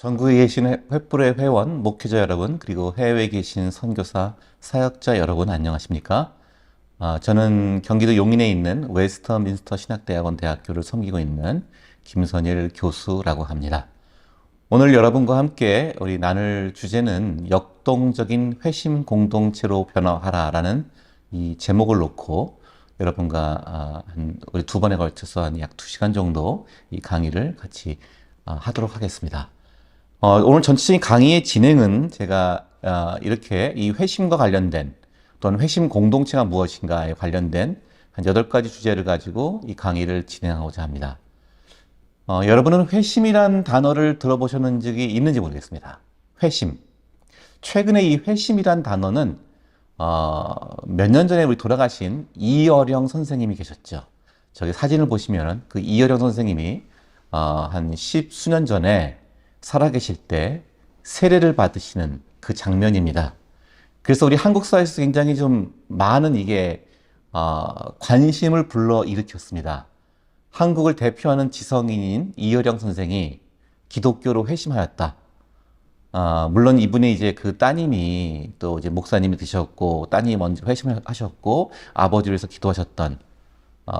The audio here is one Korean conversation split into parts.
전국에 계신 횃불의 회원, 목회자 여러분, 그리고 해외에 계신 선교사, 사역자 여러분, 안녕하십니까? 저는 경기도 용인에 있는 웨스터민스터 신학대학원 대학교를 섬기고 있는 김선일 교수라고 합니다. 오늘 여러분과 함께 우리 나눌 주제는 역동적인 회심 공동체로 변화하라라는 이 제목을 놓고 여러분과 우리 두 번에 걸쳐서 약 2시간 정도 이 강의를 같이 하도록 하겠습니다. 오늘 전체적인 강의의 진행은 제가 이렇게 이 회심과 관련된 또는 회심 공동체가 무엇인가에 관련된 한 8가지 주제를 가지고 이 강의를 진행하고자 합니다. 여러분은 회심이란 단어를 들어보셨는 적이 있는지 모르겠습니다. 회심. 최근에 이 회심이란 단어는 몇 년 전에 우리 돌아가신 이어령 선생님이 계셨죠. 저기 사진을 보시면 그 이어령 선생님이 한 10수년 전에 살아계실 때 세례를 받으시는 그 장면입니다. 그래서 우리 한국 사회에서 굉장히 좀 많은 이게 관심을 불러일으켰습니다. 한국을 대표하는 지성인인 이어령 선생이 기독교로 회심하였다. 물론 이분의 이제 그 따님이 또 이제 목사님이 되셨고, 따님이 먼저 회심하셨고, 아버지를 위해서 기도하셨던,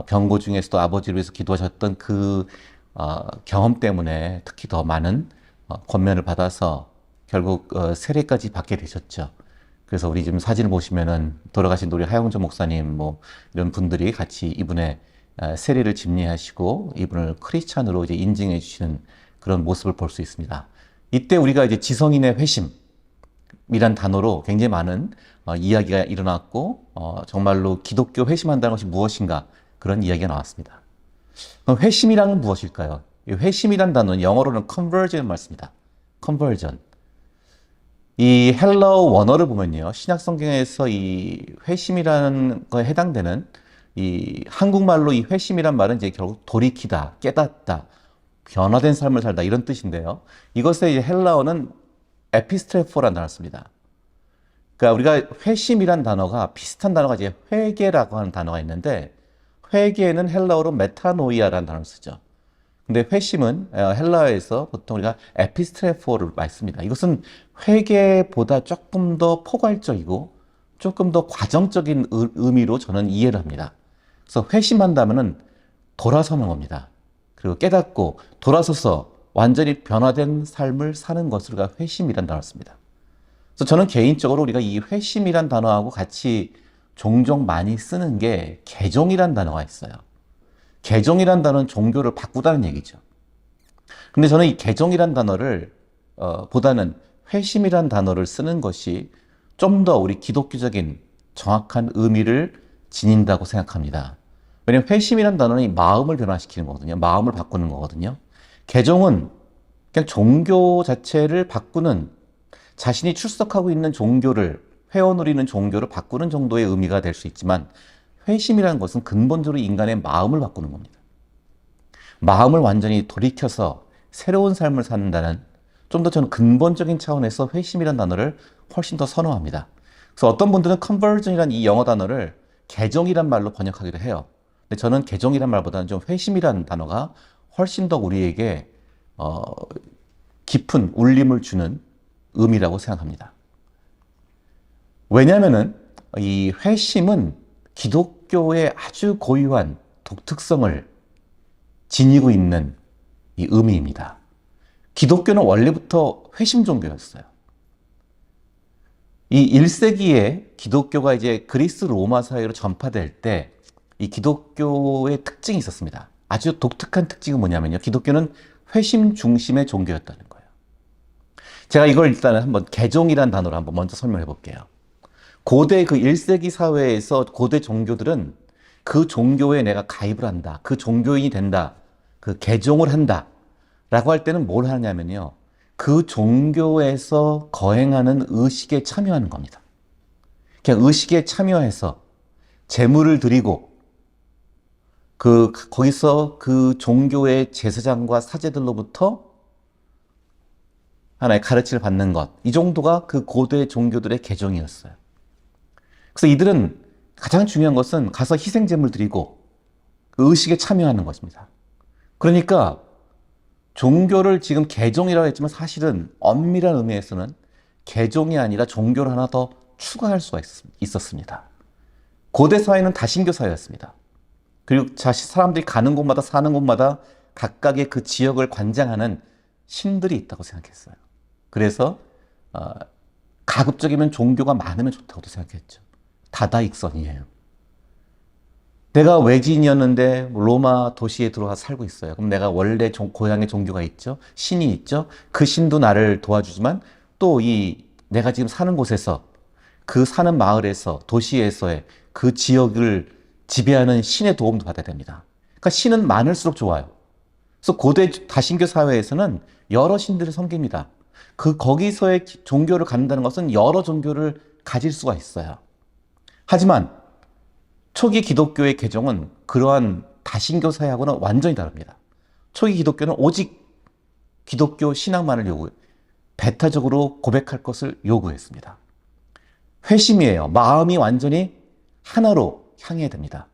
병고 중에서도 아버지를 위해서 기도하셨던 그 경험 때문에 특히 더 많은 권면을 받아서 결국 세례까지 받게 되셨죠. 그래서 우리 지금 사진을 보시면은 돌아가신 우리 하영조 목사님 뭐 이런 분들이 같이 이분의 세례를 집례하시고 이분을 크리스찬으로 이제 인증해 주시는 그런 모습을 볼 수 있습니다. 이때 우리가 이제 지성인의 회심이란 단어로 굉장히 많은 이야기가 일어났고 정말로 기독교 회심한다는 것이 무엇인가 그런 이야기가 나왔습니다. 그럼 회심이란 무엇일까요? 이 회심이란 단어는 영어로는 conversion 말씀입니다. conversion. 이 헬라어 원어를 보면요. 신약 성경에서 이 회심이라는 거에 해당되는 이 한국말로 이 회심이란 말은 이제 결국 돌이키다, 깨닫다, 변화된 삶을 살다 이런 뜻인데요. 이것의 이제 헬라어는 에피스트레포라는 단어를 씁니다. 그러니까 우리가 회심이란 단어가 비슷한 단어가 이제 회개라고 하는 단어가 있는데 회개는 헬라어로 메타노이아라는 단어를 쓰죠. 근데 회심은 헬라어에서 보통 우리가 에피스트레포를 많이 씁니다. 이것은 회개보다 조금 더 포괄적이고 조금 더 과정적인 의미로 저는 이해를 합니다. 그래서 회심한다면은 돌아서는 겁니다. 그리고 깨닫고 돌아서서 완전히 변화된 삶을 사는 것을 우리가 회심이란 단어를 씁니다. 그래서 저는 개인적으로 우리가 이 회심이란 단어하고 같이 종종 많이 쓰는 게 개종이란 단어가 있어요. 개종이란 단어는 종교를 바꾸다는 얘기죠. 근데 저는 이 개종이란 단어를 보다는 회심이란 단어를 쓰는 것이 좀 더 우리 기독교적인 정확한 의미를 지닌다고 생각합니다. 왜냐하면 회심이란 단어는 이 마음을 변화시키는 거거든요. 마음을 바꾸는 거거든요. 개종은 그냥 종교 자체를 바꾸는 자신이 출석하고 있는 종교를 회원 누리는 종교를 바꾸는 정도의 의미가 될 수 있지만 회심이라는 것은 근본적으로 인간의 마음을 바꾸는 겁니다. 마음을 완전히 돌이켜서 새로운 삶을 산다는 좀 더 저는 근본적인 차원에서 회심이라는 단어를 훨씬 더 선호합니다. 그래서 어떤 분들은 conversion이라는 이 영어 단어를 개종이란 말로 번역하기도 해요. 근데 저는 개종이란 말보다는 좀 회심이라는 단어가 훨씬 더 우리에게 깊은 울림을 주는 의미라고 생각합니다. 왜냐하면은 이 회심은 기독교의 아주 고유한 독특성을 지니고 있는 이 의미입니다. 기독교는 원래부터 회심 종교였어요. 이 1세기에 기독교가 이제 그리스 로마 사회로 전파될 때 이 기독교의 특징이 있었습니다. 아주 독특한 특징은 뭐냐면요. 기독교는 회심 중심의 종교였다는 거예요. 제가 이걸 일단은 한번 개종이라는 단어로 한번 먼저 설명해 볼게요. 고대 그 1세기 사회에서 고대 종교들은 그 종교에 내가 가입을 한다. 그 종교인이 된다. 그 개종을 한다. 라고 할 때는 뭘 하냐면요. 그 종교에서 거행하는 의식에 참여하는 겁니다. 그냥 의식에 참여해서 제물을 드리고 거기서 그 종교의 제사장과 사제들로부터 하나의 가르침을 받는 것. 이 정도가 그 고대 종교들의 개종이었어요. 그래서 이들은 가장 중요한 것은 가서 희생제물 드리고 그 의식에 참여하는 것입니다. 그러니까 종교를 지금 개종이라고 했지만 사실은 엄밀한 의미에서는 개종이 아니라 종교를 하나 더 추가할 수가 있었습니다. 고대 사회는 다신교 사회였습니다. 그리고 사람들이 가는 곳마다 사는 곳마다 각각의 그 지역을 관장하는 신들이 있다고 생각했어요. 그래서 가급적이면 종교가 많으면 좋다고도 생각했죠. 다다익선이에요. 내가 외지인이었는데 로마 도시에 들어와서 살고 있어요. 그럼 내가 원래 고향의 종교가 있죠. 신이 있죠. 그 신도 나를 도와주지만 또 내가 지금 사는 곳에서 그 사는 마을에서 도시에서의 그 지역을 지배하는 신의 도움도 받아야 됩니다. 그러니까 신은 많을수록 좋아요. 그래서 고대 다신교 사회에서는 여러 신들을 섬깁니다. 거기서의 종교를 갖는다는 것은 여러 종교를 가질 수가 있어요. 하지만 초기 기독교의 개종은 그러한 다신교 사회하고는 완전히 다릅니다. 초기 기독교는 오직 기독교 신앙만을 배타적으로 고백할 것을 요구했습니다. 회심이에요. 마음이 완전히 하나로 향해야 됩니다.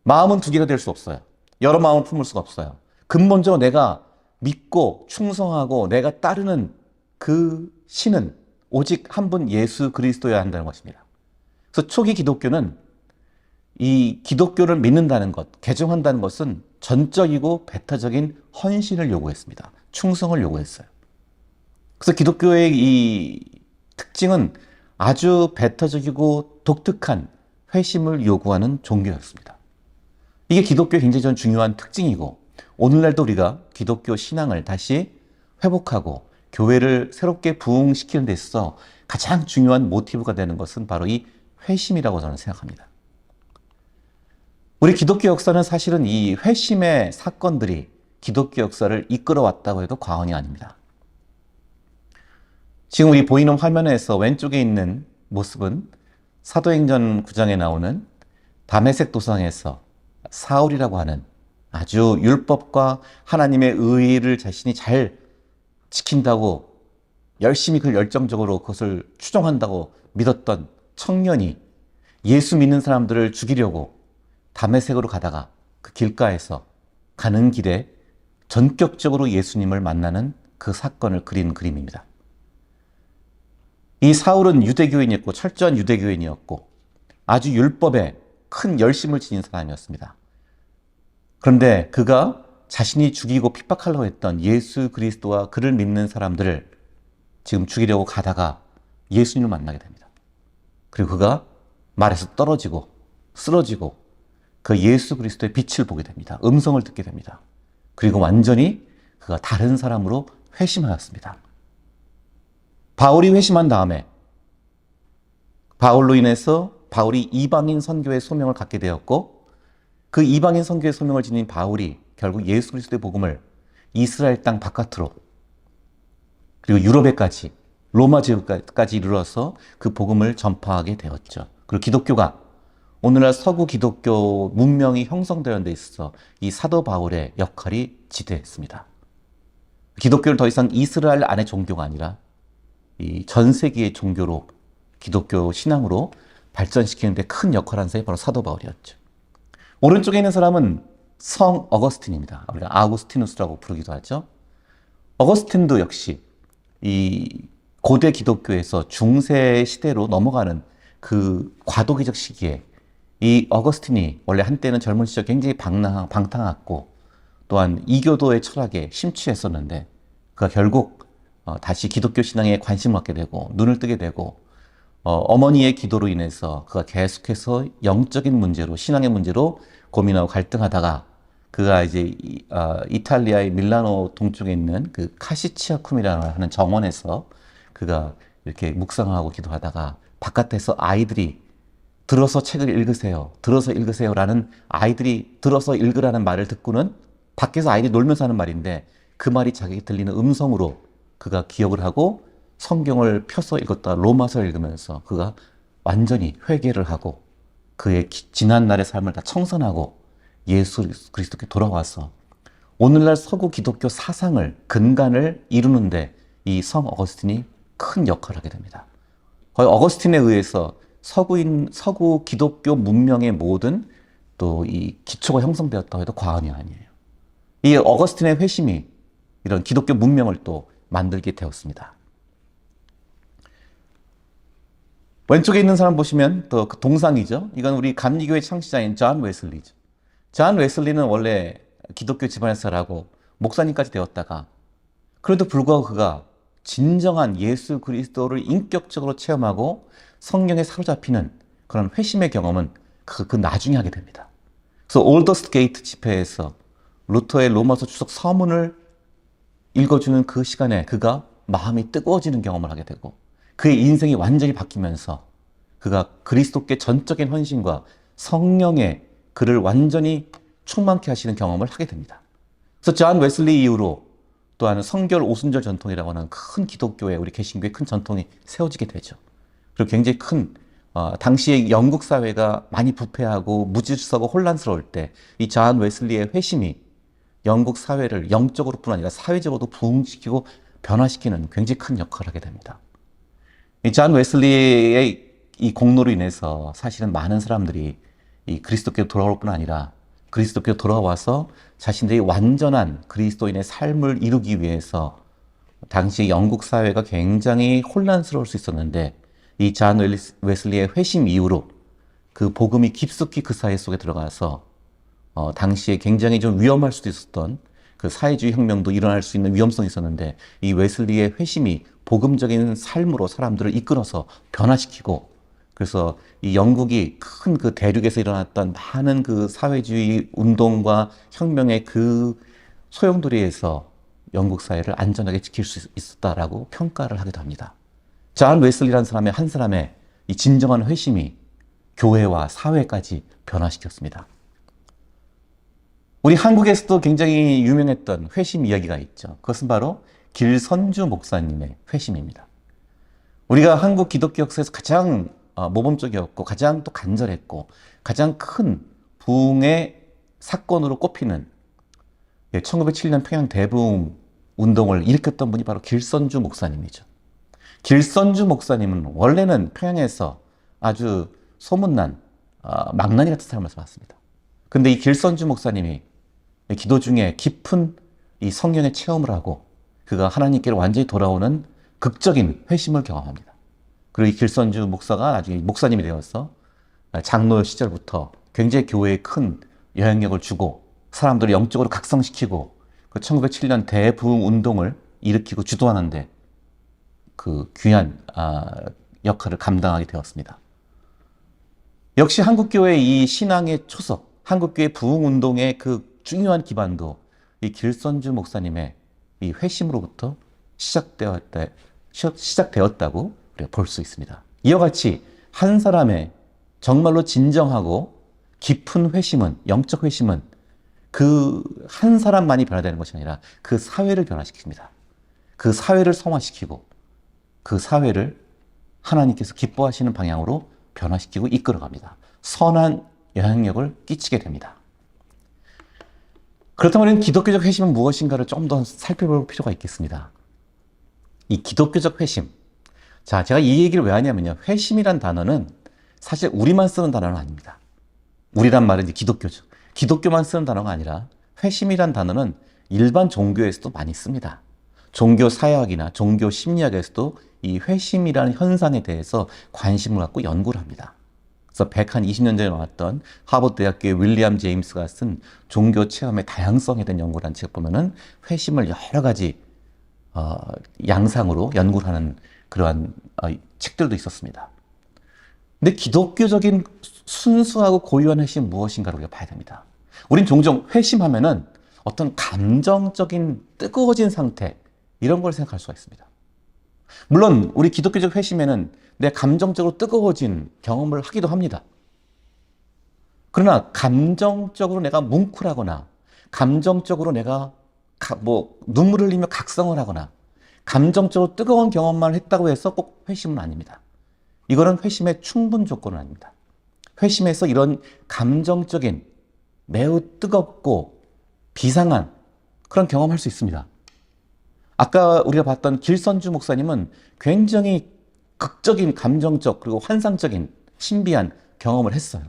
마음은 두 개가 될 수 없어요. 여러 마음을 품을 수가 없어요. 근본적으로 내가 믿고 충성하고 내가 따르는 그 신은 오직 한 분 예수 그리스도여야 한다는 것입니다. 그래서 초기 기독교는 이 기독교를 믿는다는 것, 개종한다는 것은 전적이고 배타적인 헌신을 요구했습니다. 충성을 요구했어요. 그래서 기독교의 이 특징은 아주 배타적이고 독특한 회심을 요구하는 종교였습니다. 이게 기독교의 굉장히 중요한 특징이고 오늘날도 우리가 기독교 신앙을 다시 회복하고 교회를 새롭게 부흥시키는 데 있어서 가장 중요한 모티브가 되는 것은 바로 이 회심이라고 저는 생각합니다. 우리 기독교 역사는 사실은 이 회심의 사건들이 기독교 역사를 이끌어왔다고 해도 과언이 아닙니다. 지금 우리 보이는 화면에서 왼쪽에 있는 모습은 사도행전 9장에 나오는 다메섹 도상에서 사울이라고 하는 아주 율법과 하나님의 의를 자신이 잘 지킨다고 열심히 열정적으로 그것을 추종한다고 믿었던 청년이 예수 믿는 사람들을 죽이려고 다메섹으로 가다가 그 길가에서 가는 길에 전격적으로 예수님을 만나는 그 사건을 그린 그림입니다. 이 사울은 유대교인이었고 철저한 유대교인이었고 아주 율법에 큰 열심을 지닌 사람이었습니다. 그런데 그가 자신이 죽이고 핍박하려고 했던 예수 그리스도와 그를 믿는 사람들을 지금 죽이려고 가다가 예수님을 만나게 됩니다. 그리고 그가 말에서 떨어지고 쓰러지고 그 예수 그리스도의 빛을 보게 됩니다. 음성을 듣게 됩니다. 그리고 완전히 그가 다른 사람으로 회심하였습니다. 바울이 회심한 다음에 바울로 인해서 바울이 이방인 선교의 소명을 갖게 되었고 그 이방인 선교의 소명을 지닌 바울이 결국 예수 그리스도의 복음을 이스라엘 땅 바깥으로 그리고 유럽에까지 로마 제국까지 이르러서 그 복음을 전파하게 되었죠. 그리고 기독교가 오늘날 서구 기독교 문명이 형성되는 데 있어서 이 사도 바울의 역할이 지대했습니다. 기독교를 더 이상 이스라엘 안의 종교가 아니라 이 전 세계의 종교로 기독교 신앙으로 발전시키는 데 큰 역할을 한 사람이 바로 사도 바울이었죠. 오른쪽에 있는 사람은 성 어거스틴입니다. 우리가 아우구스티누스라고 부르기도 하죠. 어거스틴도 역시 이 고대 기독교에서 중세 시대로 넘어가는 그 과도기적 시기에 이 어거스틴이 원래 한때는 젊은 시절 굉장히 방탕했고 또한 이교도의 철학에 심취했었는데 그가 결국 다시 기독교 신앙에 관심을 갖게 되고 눈을 뜨게 되고 어머니의 기도로 인해서 그가 계속해서 영적인 문제로 신앙의 문제로 고민하고 갈등하다가 그가 이제 이탈리아의 밀라노 동쪽에 있는 그 카시치아쿰이라는 하는 정원에서 그가 이렇게 묵상하고 기도하다가 바깥에서 아이들이 들어서 책을 읽으세요. 들어서 읽으세요라는 아이들이 들어서 읽으라는 말을 듣고는 밖에서 아이들이 놀면서 하는 말인데 그 말이 자기에게 들리는 음성으로 그가 기억을 하고 성경을 펴서 읽었다 로마서를 읽으면서 그가 완전히 회개를 하고 그의 지난날의 삶을 다 청산하고 예수 그리스도께 돌아와서 오늘날 서구 기독교 사상을 근간을 이루는데 이 성 어거스틴이 큰 역할을 하게 됩니다. 거의 어거스틴에 의해서 서구 기독교 문명의 모든 또 이 기초가 형성되었다고 해도 과언이 아니에요. 이 어거스틴의 회심이 이런 기독교 문명을 또 만들게 되었습니다. 왼쪽에 있는 사람 보시면 또 그 동상이죠. 이건 우리 감리교의 창시자인 존 웨슬리죠. 존 웨슬리는 원래 기독교 집안에서 자라고 목사님까지 되었다가 그래도 불구하고 그가 진정한 예수 그리스도를 인격적으로 체험하고 성령에 사로잡히는 그런 회심의 경험은 그 나중에 하게 됩니다. 그래서 올더스 게이트 집회에서 루터의 로마서 주석 서문을 읽어주는 그 시간에 그가 마음이 뜨거워지는 경험을 하게 되고 그의 인생이 완전히 바뀌면서 그가 그리스도께 전적인 헌신과 성령의 그를 완전히 충만케 하시는 경험을 하게 됩니다. 그래서 존 웨슬리 이후로 또한 성결 오순절 전통이라고 하는 큰 기독교의 우리 개신교의 큰 전통이 세워지게 되죠. 그리고 굉장히 큰 당시의 영국 사회가 많이 부패하고 무질서고 혼란스러울 때 이 존 웨슬리의 회심이 영국 사회를 영적으로뿐 아니라 사회적으로도 부흥시키고 변화시키는 굉장히 큰 역할을 하게 됩니다. 이 존 웨슬리의 이 공로로 인해서 사실은 많은 사람들이 이 그리스도께로 돌아올 뿐 아니라 그리스도께로 돌아와서 자신들이 완전한 그리스도인의 삶을 이루기 위해서 당시 영국 사회가 굉장히 혼란스러울 수 있었는데 이 존 웨슬리의 회심 이후로 그 복음이 깊숙이 그 사회 속에 들어가서 당시에 굉장히 좀 위험할 수도 있었던 그 사회주의 혁명도 일어날 수 있는 위험성이 있었는데 이 웨슬리의 회심이 복음적인 삶으로 사람들을 이끌어서 변화시키고 그래서 이 영국이 큰 그 대륙에서 일어났던 많은 그 사회주의 운동과 혁명의 그 소용돌이에서 영국 사회를 안전하게 지킬 수 있었다라고 평가를 하기도 합니다. 존 웨슬리라는 사람의 한 사람의 이 진정한 회심이 교회와 사회까지 변화시켰습니다. 우리 한국에서도 굉장히 유명했던 회심 이야기가 있죠. 그것은 바로 길선주 목사님의 회심입니다. 우리가 한국 기독교 역사에서 가장 모범적이었고 가장 또 간절했고 가장 큰 부흥의 사건으로 꼽히는 1907년 평양 대부흥 운동을 일으켰던 분이 바로 길선주 목사님이죠. 길선주 목사님은 원래는 평양에서 아주 소문난 망나니 같은 삶을 살았습니다. 근데 이 길선주 목사님이 기도 중에 깊은 이 성령의 체험을 하고 그가 하나님께로 완전히 돌아오는 극적인 회심을 경험합니다. 그리고 이 길선주 목사가 나중에 목사님이 되어서 장로 시절부터 굉장히 교회에 큰 영향력을 주고 사람들을 영적으로 각성시키고 그 1907년 대부흥 운동을 일으키고 주도하는데 그 귀한 역할을 감당하게 되었습니다. 역시 한국교회의 이 신앙의 초석, 한국교회 부흥운동의 그 중요한 기반도 이 길선주 목사님의 이 회심으로부터 시작되었다고 우리가 볼 수 있습니다. 이와 같이 한 사람의 정말로 진정하고 깊은 회심은, 영적 회심은 그 한 사람만이 변화되는 것이 아니라 그 사회를 변화시킵니다. 그 사회를 성화시키고 그 사회를 하나님께서 기뻐하시는 방향으로 변화시키고 이끌어갑니다. 선한 영향력을 끼치게 됩니다. 그렇다면 우리는 기독교적 회심은 무엇인가를 좀 더 살펴볼 필요가 있겠습니다. 이 기독교적 회심. 자, 제가 이 얘기를 왜 하냐면요. 회심이란 단어는 사실 우리만 쓰는 단어는 아닙니다. 우리란 말은 이제 기독교죠. 기독교만 쓰는 단어가 아니라 회심이란 단어는 일반 종교에서도 많이 씁니다. 종교 사회학이나 종교 심리학에서도 이 회심이라는 현상에 대해서 관심을 갖고 연구를 합니다. 그래서 120년 전에 나왔던 하버드 대학교의 윌리엄 제임스가 쓴 종교 체험의 다양성에 대한 연구라는 책 보면은 회심을 여러 가지 양상으로 연구를 하는 그러한 책들도 있었습니다. 근데 기독교적인 순수하고 고유한 회심은 무엇인가를 우리가 봐야 됩니다. 우린 종종 회심하면은 어떤 감정적인 뜨거워진 상태 이런 걸 생각할 수가 있습니다. 물론 우리 기독교적 회심에는 내 감정적으로 뜨거워진 경험을 하기도 합니다. 그러나 감정적으로 내가 뭉클하거나 감정적으로 내가 눈물을 흘리며 각성을 하거나 감정적으로 뜨거운 경험만 했다고 해서 꼭 회심은 아닙니다. 이거는 회심의 충분 조건은 아닙니다. 회심에서 이런 감정적인 매우 뜨겁고 비상한 그런 경험을 할 수 있습니다. 아까 우리가 봤던 길선주 목사님은 굉장히 극적인 감정적 그리고 환상적인 신비한 경험을 했어요.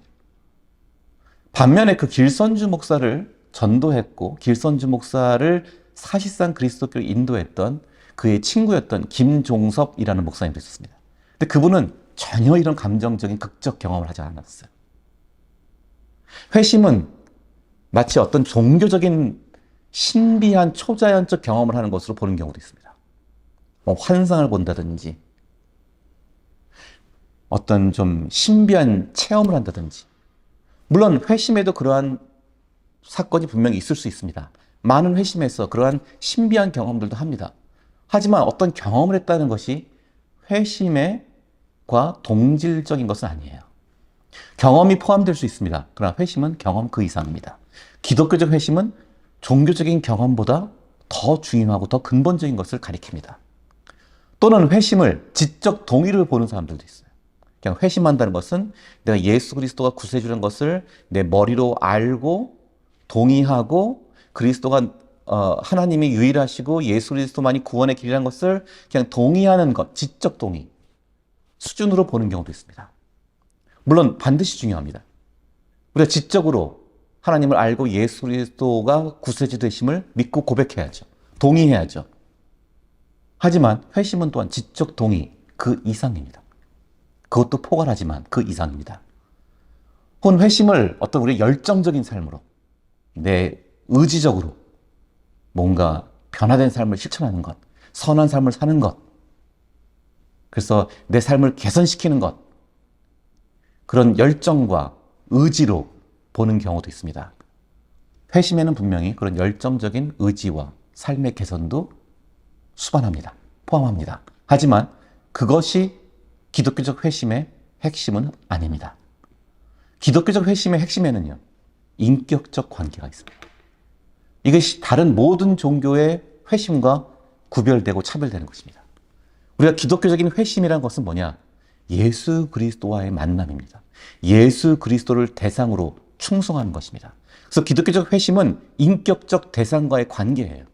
반면에 그 길선주 목사를 전도했고 길선주 목사를 사실상 그리스도교를 인도했던 그의 친구였던 김종섭이라는 목사님도 있었습니다. 근데 그분은 전혀 이런 감정적인 극적 경험을 하지 않았어요. 회심은 마치 어떤 종교적인 신비한 초자연적 경험을 하는 것으로 보는 경우도 있습니다. 뭐 환상을 본다든지 어떤 좀 신비한 체험을 한다든지. 물론 회심에도 그러한 사건이 분명히 있을 수 있습니다. 많은 회심에서 그러한 신비한 경험들도 합니다. 하지만 어떤 경험을 했다는 것이 회심과 동질적인 것은 아니에요. 경험이 포함될 수 있습니다. 그러나 회심은 경험 그 이상입니다. 기독교적 회심은 종교적인 경험보다 더 중요하고 더 근본적인 것을 가리킵니다. 또는 회심을 지적 동의를 보는 사람들도 있어요. 그냥 회심한다는 것은 내가 예수 그리스도가 구세주라는 것을 내 머리로 알고 동의하고 그리스도가 하나님이 유일하시고 예수 그리스도만이 구원의 길이라는 것을 그냥 동의하는 것, 지적 동의 수준으로 보는 경우도 있습니다. 물론 반드시 중요합니다. 우리가 지적으로 하나님을 알고 예수 그리스도가 구세주 되심을 믿고 고백해야죠. 동의해야죠. 하지만 회심은 또한 지적 동의 그 이상입니다. 그것도 포괄하지만 그 이상입니다. 혹은 회심을 어떤 우리의 열정적인 삶으로 내 의지적으로 뭔가 변화된 삶을 실천하는 것, 선한 삶을 사는 것, 그래서 내 삶을 개선시키는 것, 그런 열정과 의지로 보는 경우도 있습니다. 회심에는 분명히 그런 열정적인 의지와 삶의 개선도 수반합니다. 포함합니다. 하지만 그것이 기독교적 회심의 핵심은 아닙니다. 기독교적 회심의 핵심에는요, 인격적 관계가 있습니다. 이것이 다른 모든 종교의 회심과 구별되고 차별되는 것입니다. 우리가 기독교적인 회심이라는 것은 뭐냐? 예수 그리스도와의 만남입니다. 예수 그리스도를 대상으로 충성하는 것입니다. 그래서 기독교적 회심은 인격적 대상과의 관계예요.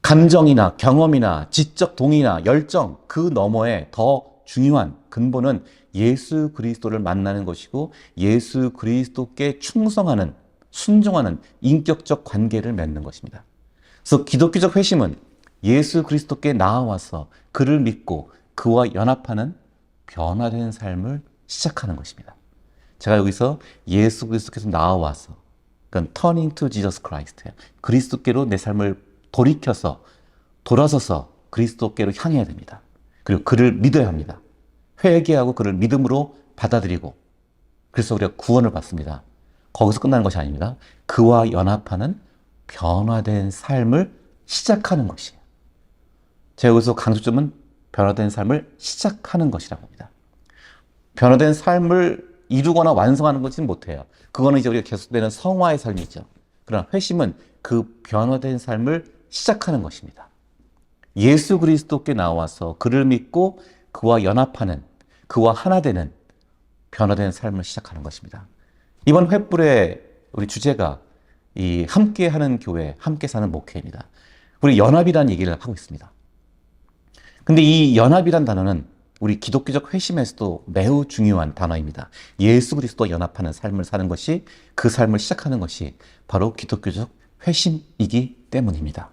감정이나 경험이나 지적 동의나 열정 그 너머에 더 중요한 근본은 예수 그리스도를 만나는 것이고 예수 그리스도께 충성하는 순종하는 인격적 관계를 맺는 것입니다. 그래서 기독교적 회심은 예수 그리스도께 나아와서 그를 믿고 그와 연합하는 변화된 삶을 시작하는 것입니다. 제가 여기서 예수 그리스도께서 나아와서 그러니까 turning to Jesus Christ 그리스도께로 내 삶을 돌이켜서 돌아서서 그리스도께로 향해야 됩니다. 그리고 그를 믿어야 합니다. 회개하고 그를 믿음으로 받아들이고 그래서 우리가 구원을 받습니다. 거기서 끝나는 것이 아닙니다. 그와 연합하는 변화된 삶을 시작하는 것이에요. 제가 여기서 강조점은 변화된 삶을 시작하는 것이라고 합니다. 변화된 삶을 이루거나 완성하는 것은 못해요. 그거는 이제 우리가 계속되는 성화의 삶이죠. 그러나 회심은 그 변화된 삶을 시작하는 것입니다. 예수 그리스도께 나와서 그를 믿고 그와 연합하는, 그와 하나 되는 변화된 삶을 시작하는 것입니다. 이번 횃불의 우리 주제가 이 함께하는 교회, 함께 사는 목회입니다. 우리 연합이라는 얘기를 하고 있습니다. 근데 이 연합이란 단어는 우리 기독교적 회심에서도 매우 중요한 단어입니다. 예수 그리스도와 연합하는 삶을 사는 것이 그 삶을 시작하는 것이 바로 기독교적 회심이기 때문입니다.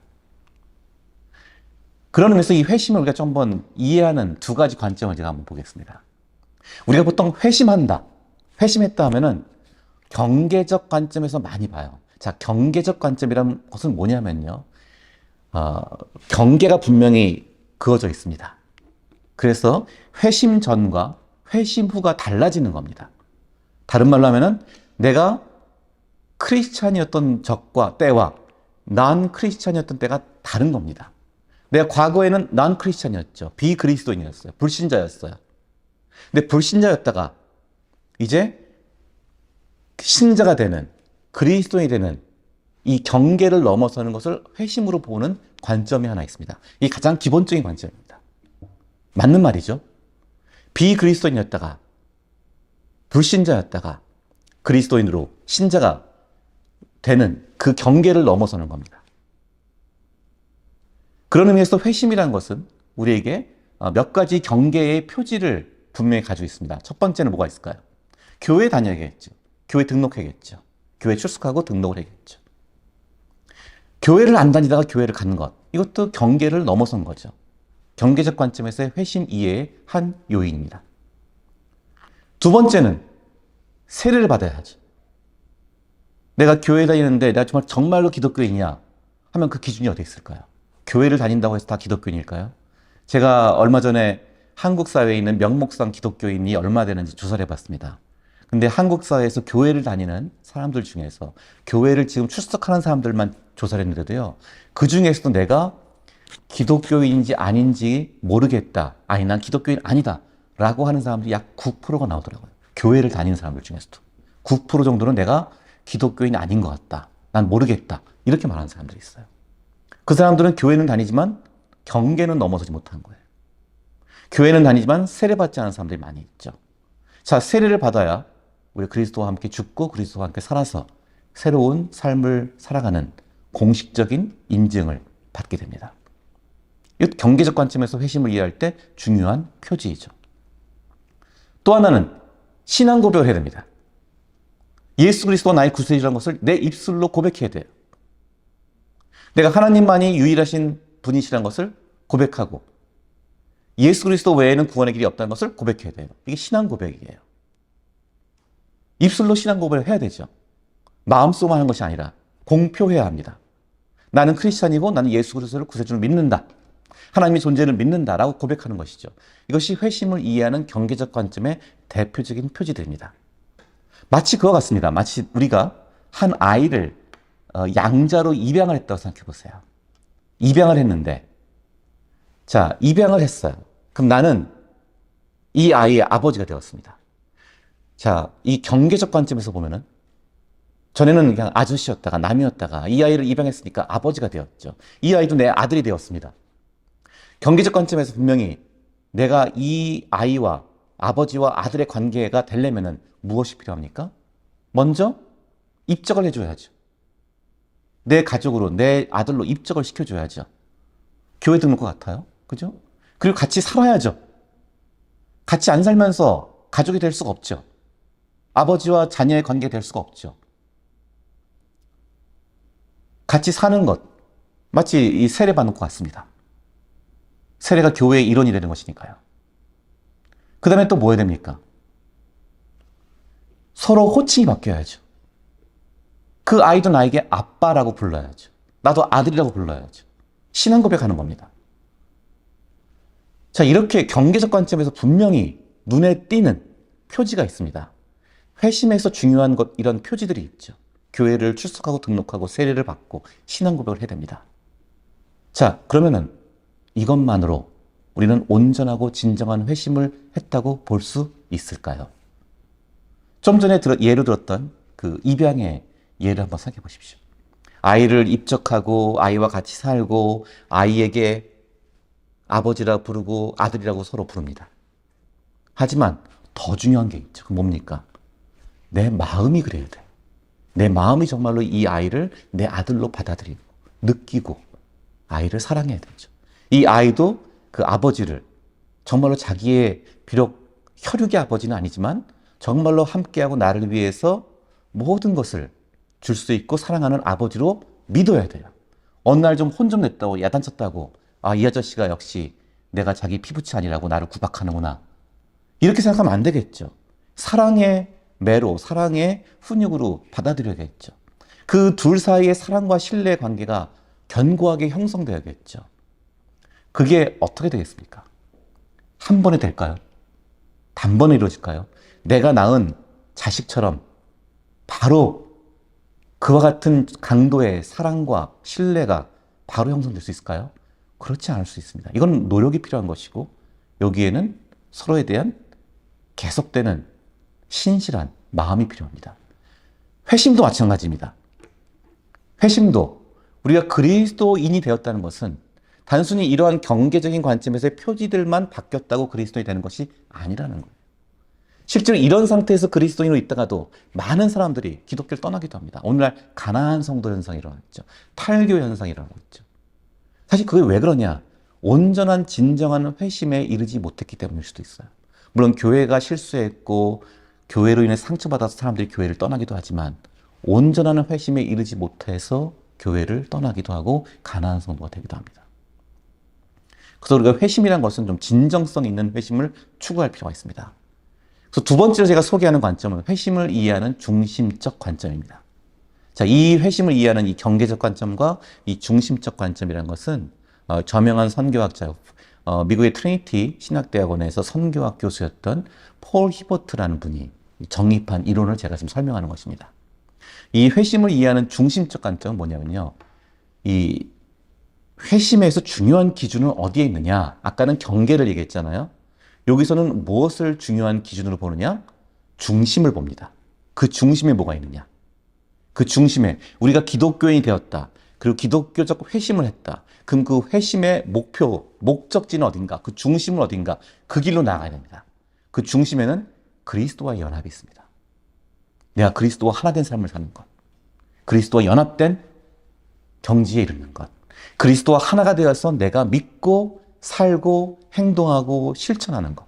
그런 의미에서 이 회심을 우리가 좀 한번 이해하는 두 가지 관점을 제가 한번 보겠습니다. 우리가 보통 회심한다, 회심했다 하면은 경계적 관점에서 많이 봐요. 자, 경계적 관점이라는 것은 뭐냐면요. 경계가 분명히 그어져 있습니다. 그래서 회심 전과 회심 후가 달라지는 겁니다. 다른 말로 하면은 내가 크리스찬이었던 적과 때와 난 크리스찬이었던 때가 다른 겁니다. 내가 과거에는 난 크리스찬이었죠. 비그리스도인이었어요. 불신자였어요. 근데 불신자였다가 이제 신자가 되는 그리스도인이 되는 이 경계를 넘어서는 것을 회심으로 보는 관점이 하나 있습니다. 이게 가장 기본적인 관점입니다. 맞는 말이죠. 비그리스도인이었다가 불신자였다가 그리스도인으로 신자가 되는 그 경계를 넘어서는 겁니다. 그런 의미에서 회심이라는 것은 우리에게 몇 가지 경계의 표지를 분명히 가지고 있습니다. 첫 번째는 뭐가 있을까요? 교회 다녀야겠죠. 교회 등록해야겠죠. 교회 출석하고 등록을 해야겠죠. 교회를 안 다니다가 교회를 간 것. 이것도 경계를 넘어선 거죠. 경계적 관점에서의 회심 이해의 한 요인입니다. 두 번째는 세례를 받아야죠. 내가 교회 다니는데 내가 정말로 기독교인이냐 하면 그 기준이 어디 있을까요? 교회를 다닌다고 해서 다 기독교인일까요? 제가 얼마 전에 한국 사회에 있는 명목상 기독교인이 얼마 되는지 조사를 해봤습니다. 근데 한국 사회에서 교회를 다니는 사람들 중에서 교회를 지금 출석하는 사람들만 조사를 했는데도요. 그 중에서도 내가 기독교인인지 아닌지 모르겠다. 아니, 난 기독교인 아니다. 라고 하는 사람들이 약 9%가 나오더라고요. 교회를 다니는 사람들 중에서도. 9% 정도는 내가 기독교인이 아닌 것 같다. 난 모르겠다. 이렇게 말하는 사람들이 있어요. 그 사람들은 교회는 다니지만 경계는 넘어서지 못한 거예요. 교회는 다니지만 세례받지 않은 사람들이 많이 있죠. 자, 세례를 받아야 우리 그리스도와 함께 죽고 그리스도와 함께 살아서 새로운 삶을 살아가는 공식적인 인증을 받게 됩니다. 이 경계적 관점에서 회심을 이해할 때 중요한 표지이죠. 또 하나는 신앙 고백을 해야 됩니다. 예수 그리스도가 나의 구세주라는 것을 내 입술로 고백해야 돼요. 내가 하나님만이 유일하신 분이시라는 것을 고백하고 예수 그리스도 외에는 구원의 길이 없다는 것을 고백해야 돼요. 이게 신앙 고백이에요. 입술로 신앙 고백을 해야 되죠. 마음속만 하는 것이 아니라 공표해야 합니다. 나는 크리스찬이고 나는 예수 그리스도를 구세주를 믿는다. 하나님의 존재를 믿는다라고 고백하는 것이죠. 이것이 회심을 이해하는 경계적 관점의 대표적인 표지들입니다. 마치 그와 같습니다. 마치 우리가 한 아이를 양자로 입양을 했다고 생각해 보세요. 입양을 했는데, 자, 입양을 했어요. 그럼 나는 이 아이의 아버지가 되었습니다. 자, 이 경계적 관점에서 보면은 전에는 그냥 아저씨였다가 남이었다가 이 아이를 입양했으니까 아버지가 되었죠. 이 아이도 내 아들이 되었습니다. 경계적 관점에서 분명히 내가 이 아이와 아버지와 아들의 관계가 되려면은 무엇이 필요합니까? 먼저 입적을 해줘야죠. 내 가족으로, 내 아들로 입적을 시켜줘야죠. 교회 등록과 같아요. 그죠? 그리고 같이 살아야죠. 같이 안 살면서 가족이 될 수가 없죠. 아버지와 자녀의 관계가 될 수가 없죠. 같이 사는 것, 마치 이 세례 받는 것 같습니다. 세례가 교회의 일원이 되는 것이니까요. 그 다음에 또 뭐 해야 됩니까? 서로 호칭이 바뀌어야죠. 그 아이도 나에게 아빠라고 불러야죠. 나도 아들이라고 불러야죠. 신앙 고백하는 겁니다. 자, 이렇게 경계적 관점에서 분명히 눈에 띄는 표지가 있습니다. 회심에서 중요한 것, 이런 표지들이 있죠. 교회를 출석하고 등록하고 세례를 받고 신앙 고백을 해야 됩니다. 자, 그러면은 이것만으로 우리는 온전하고 진정한 회심을 했다고 볼 수 있을까요? 좀 전에 예로 들었던 그 입양의 예를 한번 생각해 보십시오. 아이를 입적하고 아이와 같이 살고 아이에게 아버지라 부르고 아들이라고 서로 부릅니다. 하지만 더 중요한 게 있죠. 그 뭡니까? 내 마음이 그래야 돼. 내 마음이 정말로 이 아이를 내 아들로 받아들이고 느끼고 아이를 사랑해야 되죠. 이 아이도 그 아버지를 정말로 자기의 비록 혈육의 아버지는 아니지만 정말로 함께하고 나를 위해서 모든 것을 줄 수 있고 사랑하는 아버지로 믿어야 돼요. 어느 날 좀 혼 좀 냈다고 야단쳤다고 아, 이 아저씨가 역시 내가 자기 피부치 아니라고 나를 구박하는구나. 이렇게 생각하면 안 되겠죠. 사랑의 매로, 사랑의 훈육으로 받아들여야겠죠. 그 둘 사이의 사랑과 신뢰 관계가 견고하게 형성되어야겠죠. 그게 어떻게 되겠습니까? 한 번에 될까요? 단번에 이루어질까요? 내가 낳은 자식처럼 바로 그와 같은 강도의 사랑과 신뢰가 바로 형성될 수 있을까요? 그렇지 않을 수 있습니다. 이건 노력이 필요한 것이고 여기에는 서로에 대한 계속되는 신실한 마음이 필요합니다. 회심도 마찬가지입니다. 회심도 우리가 그리스도인이 되었다는 것은 단순히 이러한 경계적인 관점에서의 표지들만 바뀌었다고 그리스도인이 되는 것이 아니라는 거예요. 실제로 이런 상태에서 그리스도인으로 있다가도 많은 사람들이 기독교를 떠나기도 합니다. 오늘날 가난한 성도 현상이 일어났죠. 탈교 현상이 일어나고 있죠. 사실 그게 왜 그러냐? 온전한 진정한 회심에 이르지 못했기 때문일 수도 있어요. 물론 교회가 실수했고 교회로 인해 상처받아서 사람들이 교회를 떠나기도 하지만 온전한 회심에 이르지 못해서 교회를 떠나기도 하고 가난한 성도가 되기도 합니다. 그래서 우리가 회심이라는 것은 좀 진정성 있는 회심을 추구할 필요가 있습니다. 그래서 두 번째로 제가 소개하는 관점은 회심을 이해하는 중심적 관점입니다. 자, 이 회심을 이해하는 이 경계적 관점과 이 중심적 관점이라는 것은 저명한 선교학자, 미국의 트리니티 신학대학원에서 선교학 교수였던 폴 히버트라는 분이 정립한 이론을 제가 지금 설명하는 것입니다. 이 회심을 이해하는 중심적 관점은 뭐냐면요. 이 회심에서 중요한 기준은 어디에 있느냐? 아까는 경계를 얘기했잖아요. 여기서는 무엇을 중요한 기준으로 보느냐? 중심을 봅니다. 그 중심에 뭐가 있느냐? 그 중심에 우리가 기독교인이 되었다. 그리고 기독교적 회심을 했다. 그럼 그 회심의 목표, 목적지는 어딘가? 그 중심은 어딘가? 그 길로 나아가야 됩니다. 그 중심에는 그리스도와의 연합이 있습니다. 내가 그리스도와 하나 된 삶을 사는 것. 그리스도와 연합된 경지에 이르는 것. 그리스도와 하나가 되어서 내가 믿고 살고 행동하고 실천하는 것.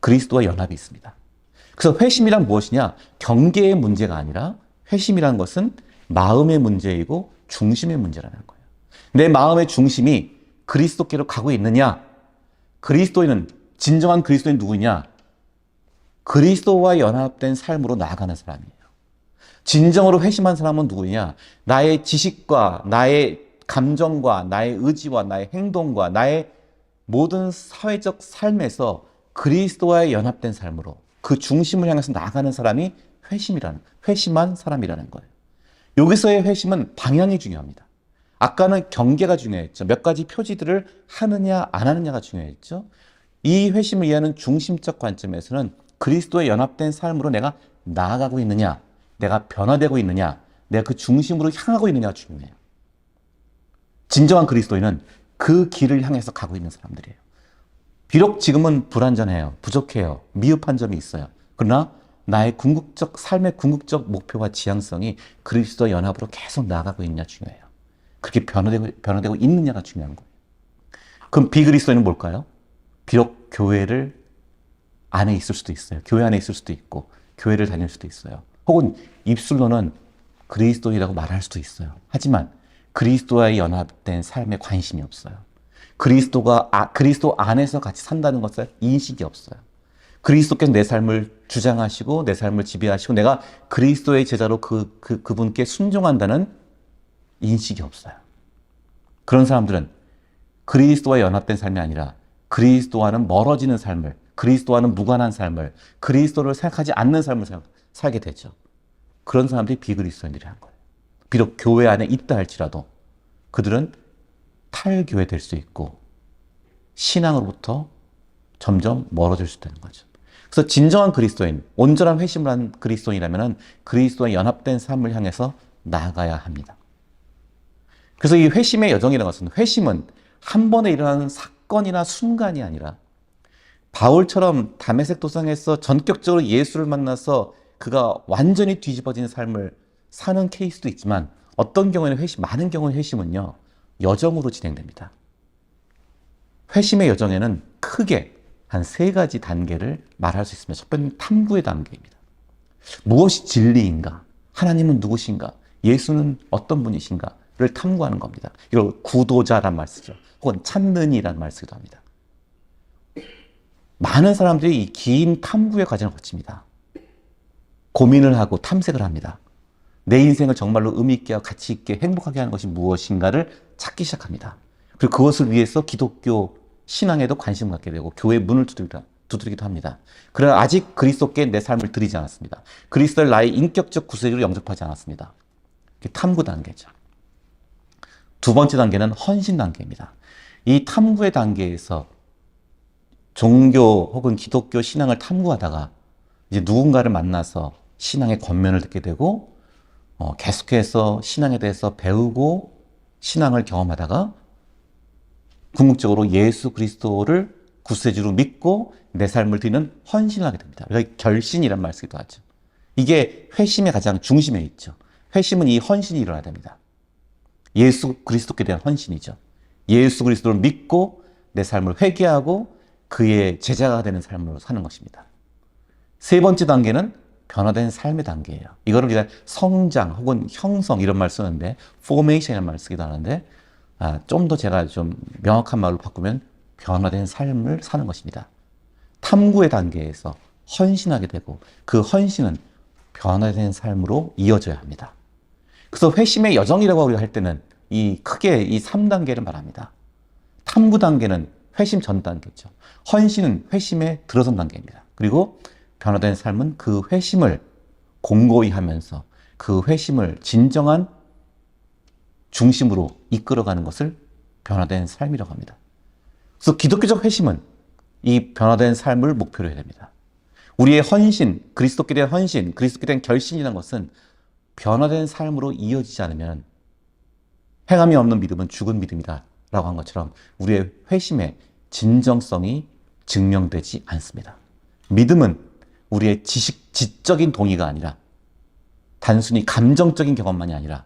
그리스도와 연합이 있습니다. 그래서 회심이란 무엇이냐? 경계의 문제가 아니라 회심이라는 것은 마음의 문제이고 중심의 문제라는 거예요. 내 마음의 중심이 그리스도께로 가고 있느냐? 그리스도인은 진정한 그리스도인 누구냐? 그리스도와 연합된 삶으로 나아가는 사람이에요. 진정으로 회심한 사람은 누구냐? 나의 지식과 나의 감정과 나의 의지와 나의 행동과 나의 모든 사회적 삶에서 그리스도와의 연합된 삶으로 그 중심을 향해서 나아가는 사람이 회심한 사람이라는 거예요. 여기서의 회심은 방향이 중요합니다. 아까는 경계가 중요했죠. 몇 가지 표지들을 하느냐 안 하느냐가 중요했죠. 이 회심을 이해하는 중심적 관점에서는 그리스도에 연합된 삶으로 내가 나아가고 있느냐, 내가 변화되고 있느냐, 내가 그 중심으로 향하고 있느냐가 중요해요. 진정한 그리스도인은 그 길을 향해서 가고 있는 사람들이에요. 비록 지금은 불완전해요, 부족해요, 미흡한 점이 있어요. 그러나 나의 삶의 궁극적 목표와 지향성이 그리스도와 연합으로 계속 나아가고 있느냐 중요해요. 그렇게 변화되고 있느냐가 중요한 거예요. 그럼 비그리스도인은 뭘까요? 비록 교회를 안에 있을 수도 있어요. 교회 안에 있을 수도 있고 교회를 다닐 수도 있어요. 혹은 입술로는 그리스도인이라고 말할 수도 있어요. 하지만 그리스도와의 연합된 삶에 관심이 없어요. 그리스도 안에서 같이 산다는 것을 인식이 없어요. 그리스도께서 내 삶을 주장하시고 내 삶을 지배하시고 내가 그리스도의 제자로 그분께 순종한다는 인식이 없어요. 그런 사람들은 그리스도와 연합된 삶이 아니라 그리스도와는 멀어지는 삶을, 그리스도와는 무관한 삶을, 그리스도를 생각하지 않는 삶을 살게 되죠. 그런 사람들이 비그리스도인들이라는 거예요. 비록 교회 안에 있다 할지라도 그들은 탈교회 될 수 있고 신앙으로부터 점점 멀어질 수 있다는 거죠. 그래서 진정한 그리스도인, 온전한 회심을 한 그리스도인이라면 그리스도와 연합된 삶을 향해서 나아가야 합니다. 그래서 이 회심의 여정이라는 것은, 회심은 한 번에 일어나는 사건이나 순간이 아니라 바울처럼 다메섹 도상에서 전격적으로 예수를 만나서 그가 완전히 뒤집어진 삶을 사는 케이스도 있지만 어떤 경우에는 많은 경우의 회심은요, 여정으로 진행됩니다. 회심의 여정에는 크게 한 3가지 단계를 말할 수 있습니다. 첫 번째는 탐구의 단계입니다. 무엇이 진리인가? 하나님은 누구신가? 예수는 어떤 분이신가를 탐구하는 겁니다. 이걸 구도자란 말 쓰죠. 혹은 찾는 이란 말 쓰기도 합니다. 많은 사람들이 이 긴 탐구의 과정을 거칩니다. 고민을 하고 탐색을 합니다. 내 인생을 정말로 의미 있게 하고 가치 있게 행복하게 하는 것이 무엇인가를 찾기 시작합니다. 그리고 그것을 위해서 기독교 신앙에도 관심을 갖게 되고 교회의 문을 두드리기도 합니다. 그러나 아직 그리스도께 내 삶을 드리지 않았습니다. 그리스도를 나의 인격적 구세주로 영접하지 않았습니다. 이게 탐구 단계죠. 두 번째 단계는 헌신 단계입니다. 이 탐구의 단계에서 종교 혹은 기독교 신앙을 탐구하다가 이제 누군가를 만나서 신앙의 권면을 듣게 되고 계속해서 신앙에 대해서 배우고 신앙을 경험하다가 궁극적으로 예수 그리스도를 구세주로 믿고 내 삶을 드리는 헌신을 하게 됩니다. 우리가 결신이란 말 쓰기도 하죠. 이게 회심의 가장 중심에 있죠. 회심은 이 헌신이 일어나야 됩니다. 예수 그리스도께 대한 헌신이죠. 예수 그리스도를 믿고 내 삶을 회개하고 그의 제자가 되는 삶으로 사는 것입니다. 세 번째 단계는 변화된 삶의 단계예요. 이거를 우리가 성장 혹은 형성 이런 말 쓰는데 formation이라는 말 쓰기도 하는데 좀 더 제가 좀 명확한 말로 바꾸면 변화된 삶을 사는 것입니다. 탐구의 단계에서 헌신하게 되고 그 헌신은 변화된 삶으로 이어져야 합니다. 그래서 회심의 여정이라고 우리가 할 때는 크게 이 3단계를 말합니다. 탐구 단계는 회심 전 단계죠. 헌신은 회심에 들어선 단계입니다. 그리고 변화된 삶은 그 회심을 공고히 하면서 그 회심을 진정한 중심으로 이끌어가는 것을 변화된 삶이라고 합니다. 그래서 기독교적 회심은 이 변화된 삶을 목표로 해야 됩니다. 우리의 헌신, 그리스도께 대한 헌신, 그리스도께 대한 결신이라는 것은 변화된 삶으로 이어지지 않으면 행함이 없는 믿음은 죽은 믿음이다 라고 한 것처럼 우리의 회심의 진정성이 증명되지 않습니다. 믿음은 우리의 지적인 동의가 아니라 단순히 감정적인 경험만이 아니라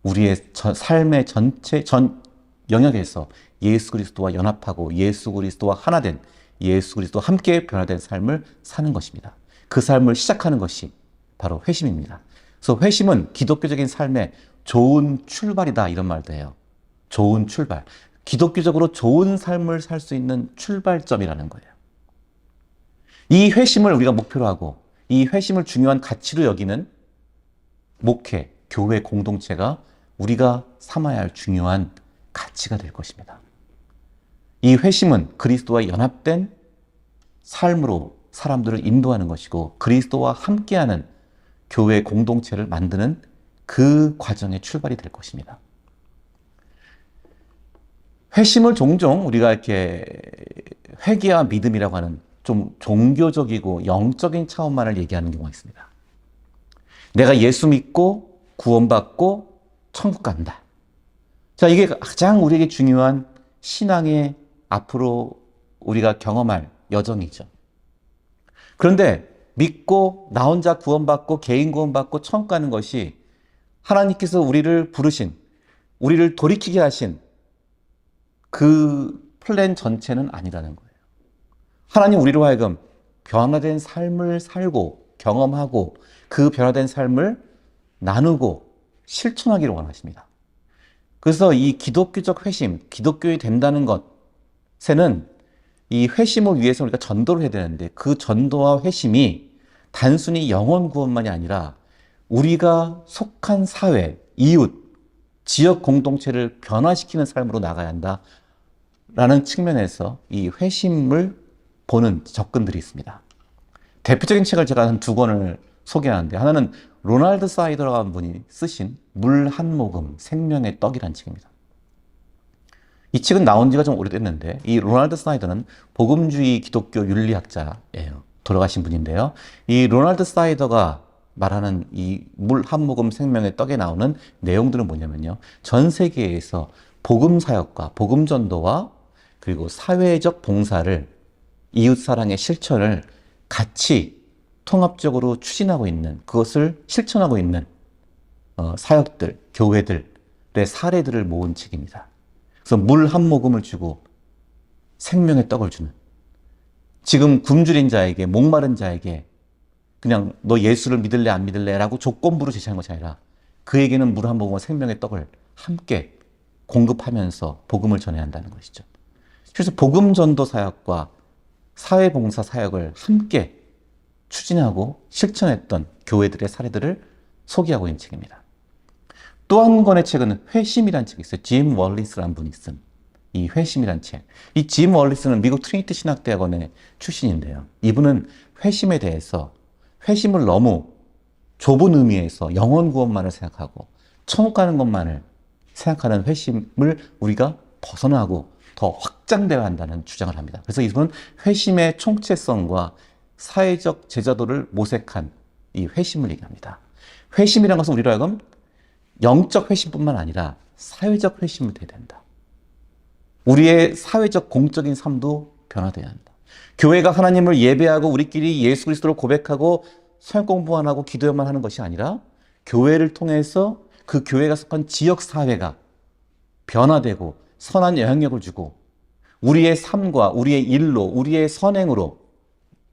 우리의 삶의 전 영역에서 예수 그리스도와 연합하고 예수 그리스도와 하나된 예수 그리스도와 함께 변화된 삶을 사는 것입니다. 그 삶을 시작하는 것이 바로 회심입니다. 그래서 회심은 기독교적인 삶의 좋은 출발이다 이런 말도 해요. 좋은 출발. 기독교적으로 좋은 삶을 살 수 있는 출발점이라는 거예요. 이 회심을 우리가 목표로 하고 이 회심을 중요한 가치로 여기는 목회, 교회 공동체가 우리가 삼아야 할 중요한 가치가 될 것입니다. 이 회심은 그리스도와 연합된 삶으로 사람들을 인도하는 것이고 그리스도와 함께하는 교회 공동체를 만드는 그 과정의 출발이 될 것입니다. 회심을 종종 우리가 이렇게 회개와 믿음이라고 하는 좀 종교적이고 영적인 차원만을 얘기하는 경우가 있습니다. 내가 예수 믿고 구원받고 천국 간다. 자, 이게 가장 우리에게 중요한 신앙의 앞으로 우리가 경험할 여정이죠. 그런데 믿고 나 혼자 구원받고 개인 구원받고 천국 가는 것이 하나님께서 우리를 부르신, 우리를 돌이키게 하신 그 플랜 전체는 아니라는 거예요. 하나님 우리로 하여금 변화된 삶을 살고 경험하고 그 변화된 삶을 나누고 실천하기를 원하십니다. 그래서 이 기독교적 회심, 기독교인이 된다는 것에는 이 회심을 위해서 우리가 전도를 해야 되는데 그 전도와 회심이 단순히 영혼 구원만이 아니라 우리가 속한 사회, 이웃, 지역 공동체를 변화시키는 삶으로 나가야 한다라는 측면에서 이 회심을 보는 접근들이 있습니다. 대표적인 책을 제가 한 2권을 소개하는데 하나는 로널드 사이더라고 하는 분이 쓰신 물 한 모금 생명의 떡이라는 책입니다. 이 책은 나온 지가 좀 오래됐는데 이 로널드 사이더는 복음주의 기독교 윤리학자예요. 돌아가신 분인데요. 이 로널드 사이더가 말하는 이 물 한 모금 생명의 떡에 나오는 내용들은 뭐냐면요. 전 세계에서 복음 사역과 복음 전도와 그리고 사회적 봉사를 이웃 사랑의 실천을 같이 통합적으로 추진하고 있는 그것을 실천하고 있는 사역들, 교회들의 사례들을 모은 책입니다. 그래서 물 한 모금을 주고 생명의 떡을 주는 지금 굶주린 자에게 목마른 자에게 그냥 너 예수를 믿을래 안 믿을래 라고 조건부로 제시하는 것이 아니라 그에게는 물 한 모금과 생명의 떡을 함께 공급하면서 복음을 전해야 한다는 것이죠. 그래서 복음 전도 사역과 사회봉사 사역을 함께 추진하고 실천했던 교회들의 사례들을 소개하고 있는 책입니다. 또 한 권의 책은 회심이라는 책이 있어요. 짐 월리스라는 분이 쓴 이 회심이라는 책. 이 짐 월리스는 미국 트리니티 신학대학원의 출신인데요. 이분은 회심에 대해서 회심을 너무 좁은 의미에서 영혼 구원만을 생각하고 천국 가는 것만을 생각하는 회심을 우리가 벗어나고 더 확장되어야 한다는 주장을 합니다. 그래서 이분은 회심의 총체성과 사회적 제자도를 모색한 이 회심을 얘기합니다. 회심이라는 것은 우리로 하여금 영적 회심뿐만 아니라 사회적 회심을 돼야 된다. 우리의 사회적 공적인 삶도 변화돼야 한다. 교회가 하나님을 예배하고 우리끼리 예수 그리스도를 고백하고 성경 공부만 하고 기도만 하는 것이 아니라 교회를 통해서 그 교회가 속한 지역 사회가 변화되고 선한 영향력을 주고 우리의 삶과 우리의 일로 우리의 선행으로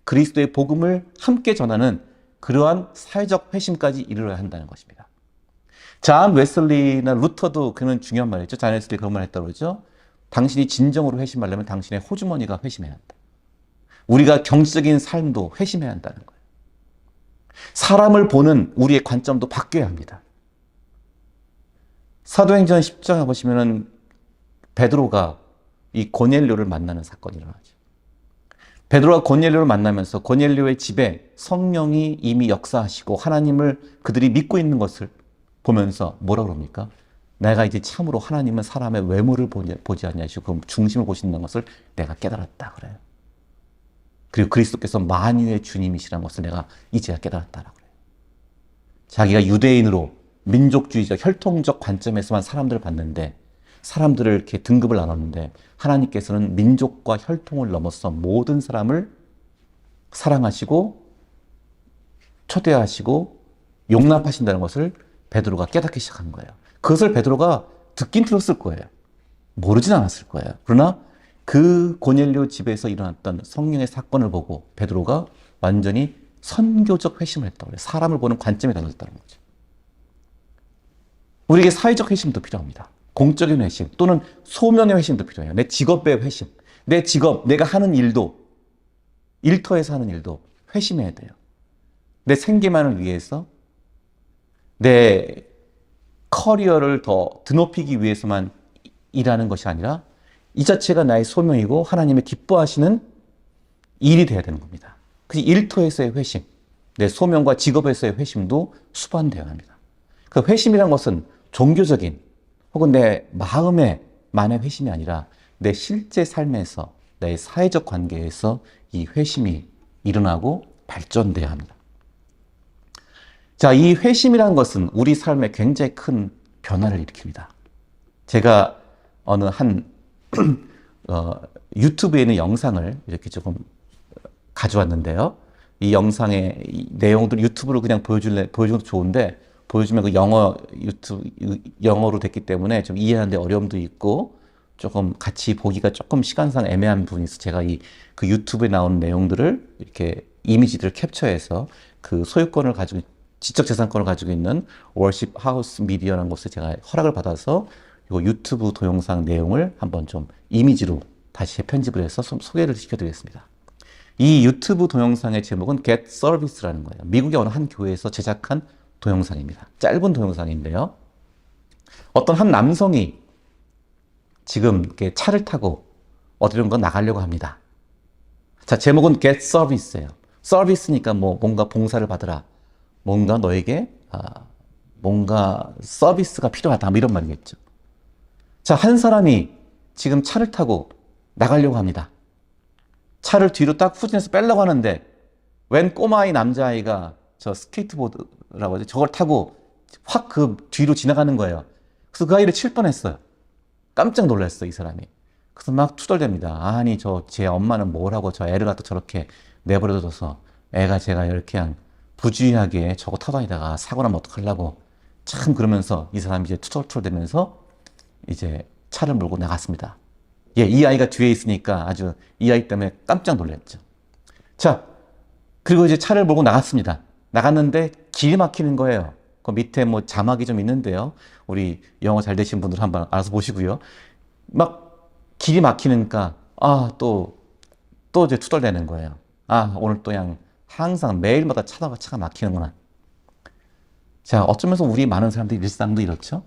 그리스도의 복음을 함께 전하는 그러한 사회적 회심까지 이르러야 한다는 것입니다. 잔 웨슬리나 루터도 그는 중요한 말이죠. 잔 웨슬리 그런 말 했다고 그러죠. 당신이 진정으로 회심하려면 당신의 호주머니가 회심해야 한다. 우리가 경제적인 삶도 회심해야 한다는 거예요. 사람을 보는 우리의 관점도 바뀌어야 합니다. 사도행전 10장에 보시면은 베드로가 이 고넬료를 만나는 사건이 일어나죠. 베드로가 고넬료를 만나면서 고넬료의 집에 성령이 이미 역사하시고 하나님을 그들이 믿고 있는 것을 보면서 뭐라 그럽니까? 내가 이제 참으로 하나님은 사람의 외모를 보지 않냐시고 그 중심을 보시는 것을 내가 깨달았다 그래요. 그리고 그리스도께서 만유의 주님이시라는 것을 내가 이제야 깨달았다라고 그래요. 자기가 유대인으로 민족주의적 혈통적 관점에서만 사람들을 봤는데 사람들을 이렇게 등급을 나눴는데 하나님께서는 민족과 혈통을 넘어서 모든 사람을 사랑하시고 초대하시고 용납하신다는 것을 베드로가 깨닫기 시작한 거예요. 그것을 베드로가 듣긴 들었을 거예요. 모르진 않았을 거예요. 그러나 그 고넬료 집에서 일어났던 성령의 사건을 보고 베드로가 완전히 선교적 회심을 했다고 그래요. 사람을 보는 관점이 달라졌다는 거죠. 우리에게 사회적 회심도 필요합니다. 공적인 회심 또는 소명의 회심도 필요해요. 내 직업의 회심, 내 직업, 내가 하는 일도 일터에서 하는 일도 회심해야 돼요. 내 생계만을 위해서 내 커리어를 더 드높이기 위해서만 일하는 것이 아니라 이 자체가 나의 소명이고 하나님의 기뻐하시는 일이 돼야 되는 겁니다. 그래서 일터에서의 회심, 내 소명과 직업에서의 회심도 수반되어야 합니다. 그 회심이란 것은 종교적인 혹은 내 마음에만의 회심이 아니라 내 실제 삶에서 내 사회적 관계에서 이 회심이 일어나고 발전돼야 합니다. 자, 이 회심이라는 것은 우리 삶에 굉장히 큰 변화를 일으킵니다. 제가 어느 한 유튜브에 있는 영상을 이렇게 조금 가져왔는데요. 이 영상의 내용들 유튜브로 그냥 보여주면 좋은데 보여주면 그 영어로 됐기 때문에 좀 이해하는데 어려움도 있고 조금 같이 보기가 조금 시간상 애매한 부분이 있어서 제가 그 유튜브에 나오는 내용들을 이렇게 이미지들을 캡처해서 그 소유권을 가지고 지적재산권을 가지고 있는 월십 하우스 미디어라는 곳에 제가 허락을 받아서 이 유튜브 동영상 내용을 한번 좀 이미지로 다시 재편집을 해서 소개를 시켜드리겠습니다. 이 유튜브 동영상의 제목은 Get Service라는 거예요. 미국의 어느 한 교회에서 제작한 동영상입니다. 짧은 동영상인데요. 어떤 한 남성이 지금 이렇게 차를 타고 어디론가 나가려고 합니다. 자, 제목은 Get Service예요. 서비스니까 뭔가 봉사를 받으라. 뭔가 너에게 뭔가 서비스가 필요하다. 이런 말이겠죠. 자, 한 사람이 지금 차를 타고 나가려고 합니다. 차를 뒤로 딱 후진해서 빼려고 하는데 웬 꼬마아이 남자아이가 저 스케이트보드라고 하죠. 저걸 타고 확 그 뒤로 지나가는 거예요. 그래서 그 아이를 칠 뻔했어요. 깜짝 놀랐어요, 이 사람이. 그래서 막 투덜댑니다. 아니, 제 엄마는 뭘 하고 저 애를 갖다 저렇게 내버려둬서 제가 이렇게 그냥 부주의하게 저거 타다니다가 사고 나면 어떡하려고. 참 그러면서 이 사람이 이제 투덜투덜대면서 이제 차를 몰고 나갔습니다. 예, 이 아이가 뒤에 있으니까 아주 이 아이 때문에 깜짝 놀랐죠. 자, 그리고 이제 차를 몰고 나갔습니다. 나갔는데 길이 막히는 거예요. 그 밑에 자막이 좀 있는데요. 우리 영어 잘 되신 분들 한번 알아서 보시고요. 막 길이 막히니까 또 이제 투덜대는 거예요. 오늘 또 그냥 항상 매일마다 차가 막히는구나. 자, 어쩌면서 우리 많은 사람들이 일상도 이렇죠.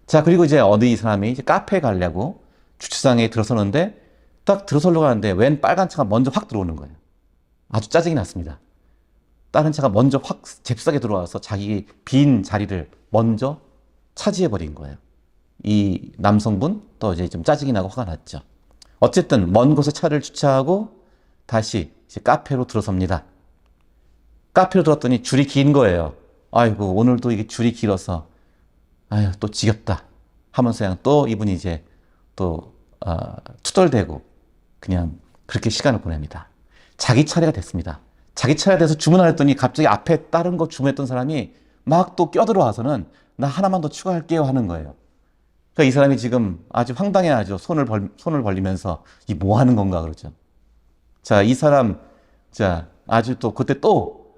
자, 그리고 이제 이 사람이 이제 카페에 가려고 주차장에 들어서는데 딱 들어서려고 하는데 웬 빨간 차가 먼저 확 들어오는 거예요. 아주 짜증이 났습니다. 다른 차가 먼저 확 잽싸게 들어와서 자기 빈 자리를 먼저 차지해버린 거예요. 이 남성분 또 이제 좀 짜증이 나고 화가 났죠. 어쨌든 먼 곳에 차를 주차하고 다시 이제 카페로 들어섭니다. 카페로 들어왔더니 줄이 긴 거예요. 아이고, 오늘도 이게 줄이 길어서 또 지겹다 하면서 그냥 또 이분이 이제 또 투덜대고 그냥 그렇게 시간을 보냅니다. 자기 차례가 됐습니다. 자기 차례가 돼서 주문을 했더니 갑자기 앞에 다른 거 주문했던 사람이 막 또 껴들어와서는 나 하나만 더 추가할게요 하는 거예요. 그러니까 이 사람이 지금 아주 황당해하죠. 손을 벌리면서 이 뭐 하는 건가 그러죠. 자, 이 사람 아주 또 그때 또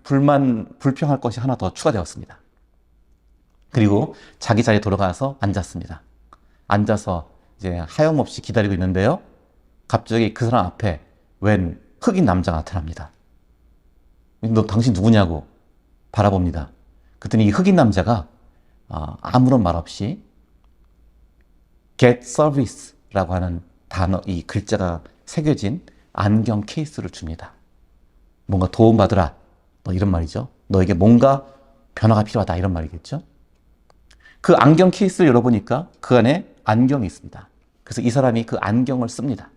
불평할 것이 하나 더 추가되었습니다. 그리고 자기 자리에 돌아가서 앉았습니다. 앉아서 이제 하염없이 기다리고 있는데요. 갑자기 그 사람 앞에 웬 흑인 남자가 나타납니다. 너 당신 누구냐고 바라봅니다. 그랬더니 이 흑인 남자가 아무런 말 없이 get service라고 하는 단어, 이 글자가 새겨진 안경 케이스를 줍니다. 뭔가 도움받으라. 뭐 이런 말이죠. 너에게 뭔가 변화가 필요하다. 이런 말이겠죠. 그 안경 케이스를 열어보니까 그 안에 안경이 있습니다. 그래서 이 사람이 그 안경을 씁니다.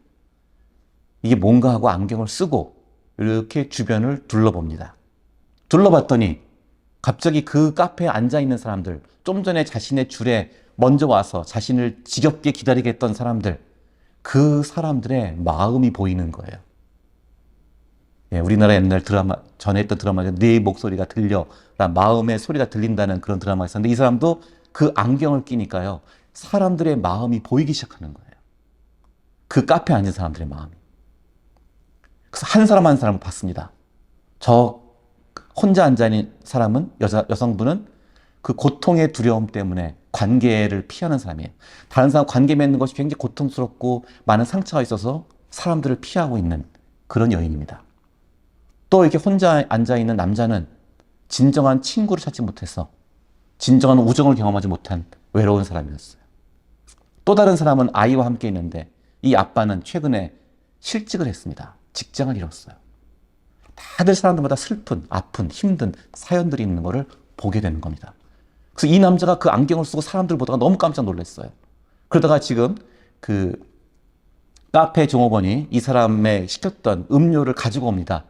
이게 뭔가 하고 안경을 쓰고 이렇게 주변을 둘러봅니다. 둘러봤더니 갑자기 그 카페에 앉아있는 사람들, 좀 전에 자신의 줄에 먼저 와서 자신을 지겹게 기다리게 했던 사람들, 그 사람들의 마음이 보이는 거예요. 예, 우리나라 옛날 드라마, 전에 했던 드라마 중에 네 목소리가 들려, 마음의 소리가 들린다는 그런 드라마가 있었는데 이 사람도 그 안경을 끼니까요, 사람들의 마음이 보이기 시작하는 거예요. 그 카페에 앉은 사람들의 마음이. 그래서 한 사람 한 사람을 봤습니다. 저 혼자 앉아있는 사람은, 여성분은 그 고통의 두려움 때문에 관계를 피하는 사람이에요. 다른 사람 관계 맺는 것이 굉장히 고통스럽고 많은 상처가 있어서 사람들을 피하고 있는 그런 여인입니다. 또 이렇게 혼자 앉아있는 남자는 진정한 친구를 찾지 못해서 진정한 우정을 경험하지 못한 외로운 사람이었어요. 또 다른 사람은 아이와 함께 있는데 이 아빠는 최근에 실직을 했습니다. 직장을 잃었어요. 다들 사람들마다 슬픈, 아픈, 힘든 사연들이 있는 것을 보게 되는 겁니다. 그래서 이 남자가 그 안경을 쓰고 사람들 보다가 너무 깜짝 놀랐어요. 그러다가 지금 그 카페 종업원이 이 사람의 시켰던 음료를 가지고 옵니다.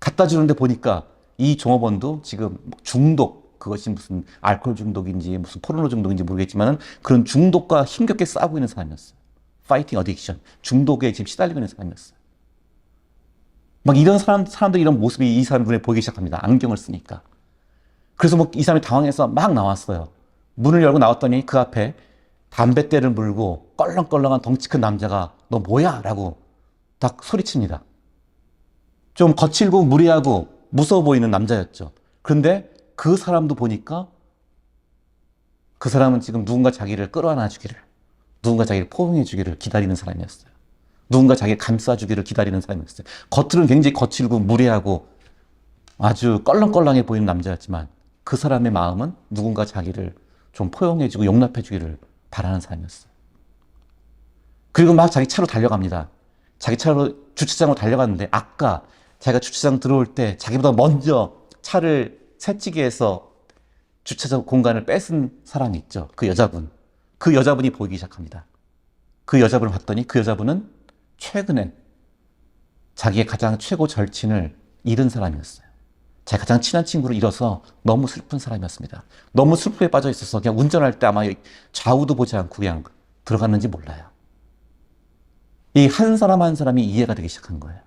갖다 주는데 보니까 이 종업원도 지금 중독, 그것이 무슨 알코올 중독인지 무슨 포르노 중독인지 모르겠지만 그런 중독과 힘겹게 싸우고 있는 사람이었어요. 파이팅 어딕션, 중독에 지금 시달리고 있는 사람이었어요. 막 이런 사람들이 이런 모습이 이 사람 눈에 보이기 시작합니다. 안경을 쓰니까. 그래서 뭐 이 사람이 당황해서 막 나왔어요. 문을 열고 나왔더니 그 앞에 담뱃대를 물고 껄렁껄렁한 덩치 큰 남자가 너 뭐야? 라고 딱 소리칩니다. 좀 거칠고 무리하고 무서워 보이는 남자였죠. 그런데 그 사람도 보니까 그 사람은 지금 누군가 자기를 끌어안아 주기를, 누군가 자기를 포용해 주기를 기다리는 사람이었어요. 누군가 자기를 감싸주기를 기다리는 사람이었어요. 겉으로는 굉장히 거칠고 무례하고 아주 껄렁껄렁해 보이는 남자였지만 그 사람의 마음은 누군가 자기를 좀 포용해주고 용납해주기를 바라는 사람이었어요. 그리고 막 자기 차로 달려갑니다. 자기 차로 주차장으로 달려갔는데 아까 자기가 주차장 들어올 때 자기보다 먼저 차를 새치기해서 주차장 공간을 뺏은 사람이 있죠. 그 여자분. 그 여자분이 보이기 시작합니다. 그 여자분을 봤더니 그 여자분은 최근에 자기의 가장 최고 절친을 잃은 사람이었어요. 자기 가장 친한 친구를 잃어서 너무 슬픈 사람이었습니다. 너무 슬픔에 빠져 있어서 그냥 운전할 때 아마 좌우도 보지 않고 그냥 들어갔는지 몰라요. 이 한 사람 한 사람이 이해가 되기 시작한 거예요.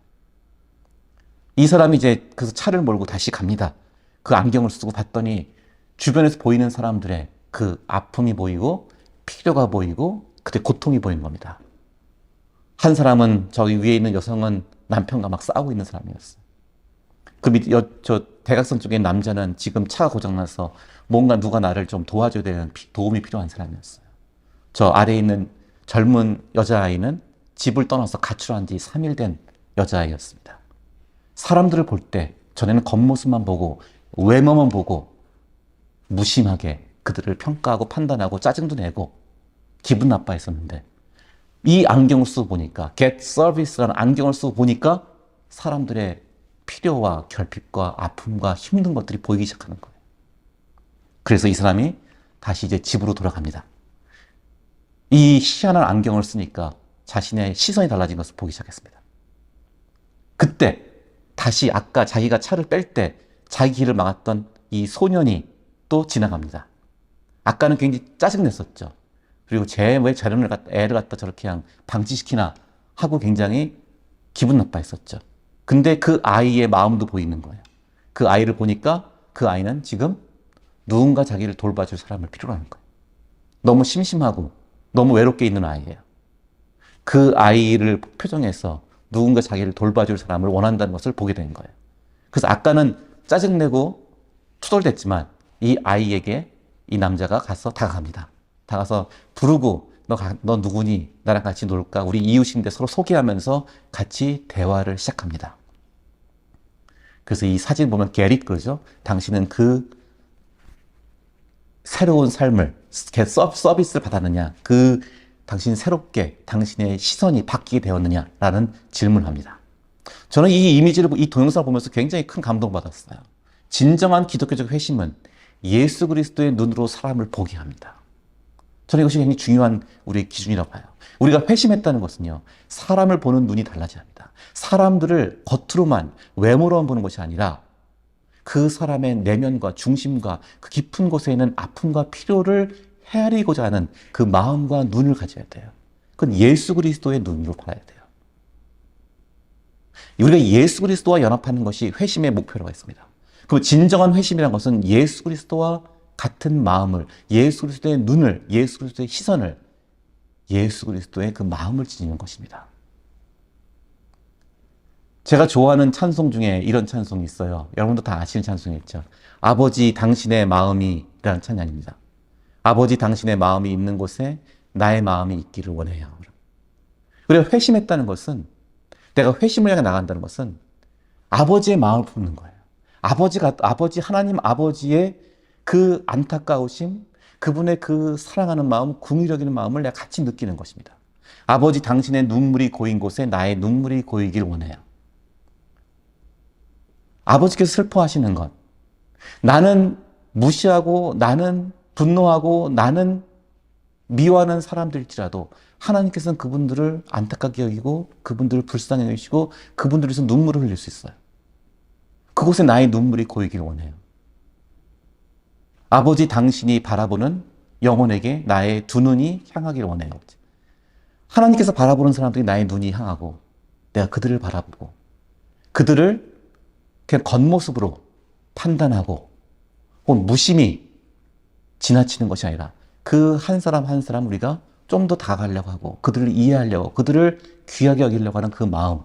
이 사람이 이제 그래서 차를 몰고 다시 갑니다. 그 안경을 쓰고 봤더니 주변에서 보이는 사람들의 그 아픔이 보이고 필요가 보이고 그때 고통이 보이는 겁니다. 한 사람은 저기 위에 있는 여성은 남편과 막 싸우고 있는 사람이었어요. 저 대각선 쪽에 남자는 지금 차가 고장나서 뭔가 누가 나를 좀 도와줘야 되는 도움이 필요한 사람이었어요. 저 아래에 있는 젊은 여자아이는 집을 떠나서 가출한 지 3일 된 여자아이였습니다. 사람들을 볼 때 전에는 겉모습만 보고 외모만 보고 무심하게 그들을 평가하고 판단하고 짜증도 내고 기분 나빠했었는데 이 안경을 쓰고 보니까 Get Service라는 안경을 쓰고 보니까 사람들의 필요와 결핍과 아픔과 힘든 것들이 보이기 시작하는 거예요. 그래서 이 사람이 다시 이제 집으로 돌아갑니다. 이 희한한 안경을 쓰니까 자신의 시선이 달라진 것을 보기 시작했습니다. 그때 다시 아까 자기가 차를 뺄 때 자기 길을 막았던 이 소년이 또 지나갑니다. 아까는 굉장히 짜증냈었죠. 그리고 왜 애를 갖다 저렇게 그냥 방치시키나 하고 굉장히 기분 나빠했었죠. 근데 그 아이의 마음도 보이는 거예요. 그 아이를 보니까 그 아이는 지금 누군가 자기를 돌봐줄 사람을 필요로 하는 거예요. 너무 심심하고 너무 외롭게 있는 아이예요. 그 아이를 표정에서 누군가 자기를 돌봐줄 사람을 원한다는 것을 보게 된 거예요. 그래서 아까는 짜증내고 투덜댔지만 이 아이에게 이 남자가 가서 다가갑니다. 다가서 부르고 너 누구니? 나랑 같이 놀까? 우리 이웃인데 서로 소개하면서 같이 대화를 시작합니다. 그래서 이 사진 보면 게릿 그러죠? 당신은 그 새로운 삶을 서비스를 받았느냐? 당신 새롭게 당신의 시선이 바뀌게 되었느냐라는 질문을 합니다. 저는 이 이미지를, 이 동영상을 보면서 굉장히 큰 감동받았어요. 진정한 기독교적 회심은 예수 그리스도의 눈으로 사람을 보게 합니다. 저는 이것이 굉장히 중요한 우리의 기준이라고 봐요. 우리가 회심했다는 것은요, 사람을 보는 눈이 달라져야 합니다. 사람들을 겉으로만, 외모로만 보는 것이 아니라 그 사람의 내면과 중심과 그 깊은 곳에 있는 아픔과 필요를 헤아리고자 하는 그 마음과 눈을 가져야 돼요. 그건 예수 그리스도의 눈으로 봐야 돼요. 우리가 예수 그리스도와 연합하는 것이 회심의 목표라고 했습니다. 그 진정한 회심이라는 것은 예수 그리스도와 같은 마음을, 예수 그리스도의 눈을, 예수 그리스도의 시선을, 예수 그리스도의 그 마음을 지니는 것입니다. 제가 좋아하는 찬송 중에 이런 찬송이 있어요. 여러분도 다 아시는 찬송이겠죠. 아버지 당신의 마음이 라는 찬양입니다. 아버지 당신의 마음이 있는 곳에 나의 마음이 있기를 원해요. 우리가 회심했다는 것은, 내가 회심을 향해 나간다는 것은 아버지의 마음을 품는 거예요. 하나님 아버지의 그 안타까우심, 그분의 그 사랑하는 마음, 긍휼 여기는 마음을 내가 같이 느끼는 것입니다. 아버지 당신의 눈물이 고인 곳에 나의 눈물이 고이길 원해요. 아버지께서 슬퍼하시는 것, 나는 무시하고, 나는 분노하고, 나는 미워하는 사람들일지라도 하나님께서는 그분들을 안타깝게 여기고, 그분들을 불쌍히 여기시고, 그분들을 위해서 눈물을 흘릴 수 있어요. 그곳에 나의 눈물이 고이길 원해요. 아버지 당신이 바라보는 영혼에게 나의 두 눈이 향하길 원해요. 하나님께서 바라보는 사람들이 나의 눈이 향하고, 내가 그들을 바라보고, 그들을 그냥 겉모습으로 판단하고, 혹은 무심히 지나치는 것이 아니라 그 한 사람 한 사람 우리가 좀 더 다가가려고 하고, 그들을 이해하려고, 그들을 귀하게 여기려고 하는 그 마음,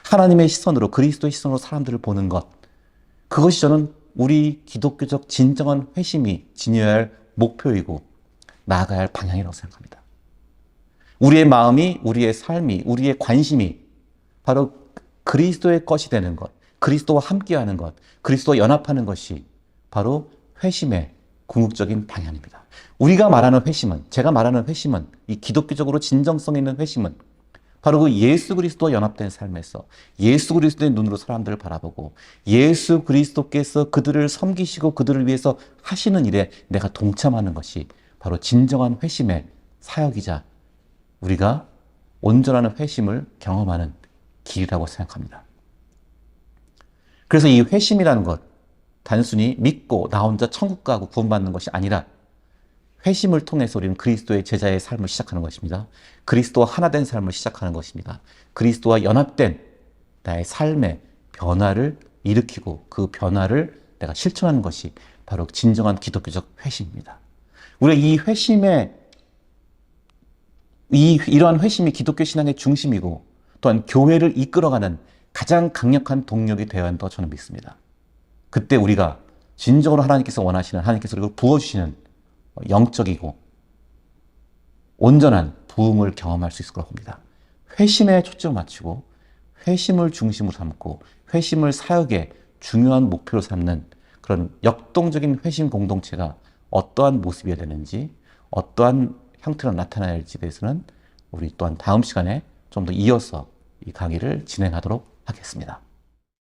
하나님의 시선으로, 그리스도의 시선으로 사람들을 보는 것, 그것이 저는 우리 기독교적 진정한 회심이 지녀야 할 목표이고 나아가야 할 방향이라고 생각합니다. 우리의 마음이, 우리의 삶이, 우리의 관심이 바로 그리스도의 것이 되는 것, 그리스도와 함께하는 것, 그리스도와 연합하는 것이 바로 회심의 궁극적인 방향입니다. 우리가 말하는 회심은, 제가 말하는 회심은, 이 기독교적으로 진정성 있는 회심은 바로 그 예수 그리스도와 연합된 삶에서 예수 그리스도의 눈으로 사람들을 바라보고, 예수 그리스도께서 그들을 섬기시고 그들을 위해서 하시는 일에 내가 동참하는 것이 바로 진정한 회심의 사역이자 우리가 온전한 회심을 경험하는 길이라고 생각합니다. 그래서 이 회심이라는 것, 단순히 믿고 나 혼자 천국 가고 구원받는 것이 아니라 회심을 통해서 우리는 그리스도의 제자의 삶을 시작하는 것입니다. 그리스도와 하나 된 삶을 시작하는 것입니다. 그리스도와 연합된 나의 삶의 변화를 일으키고 그 변화를 내가 실천하는 것이 바로 진정한 기독교적 회심입니다. 우리가 이 회심의 이러한 회심이 기독교 신앙의 중심이고 또한 교회를 이끌어가는 가장 강력한 동력이 되어야 한다고 저는 믿습니다. 그때 우리가 진정으로 하나님께서 원하시는, 하나님께서 우리를 부어주시는 영적이고 온전한 부흥을 경험할 수 있을 거라고 봅니다. 회심에 초점을 맞추고 회심을 중심으로 삼고 회심을 사역의 중요한 목표로 삼는 그런 역동적인 회심 공동체가 어떠한 모습이어야 되는지, 어떠한 형태로 나타나야 할지에 대해서는 우리 또한 다음 시간에 좀 더 이어서 이 강의를 진행하도록 하겠습니다.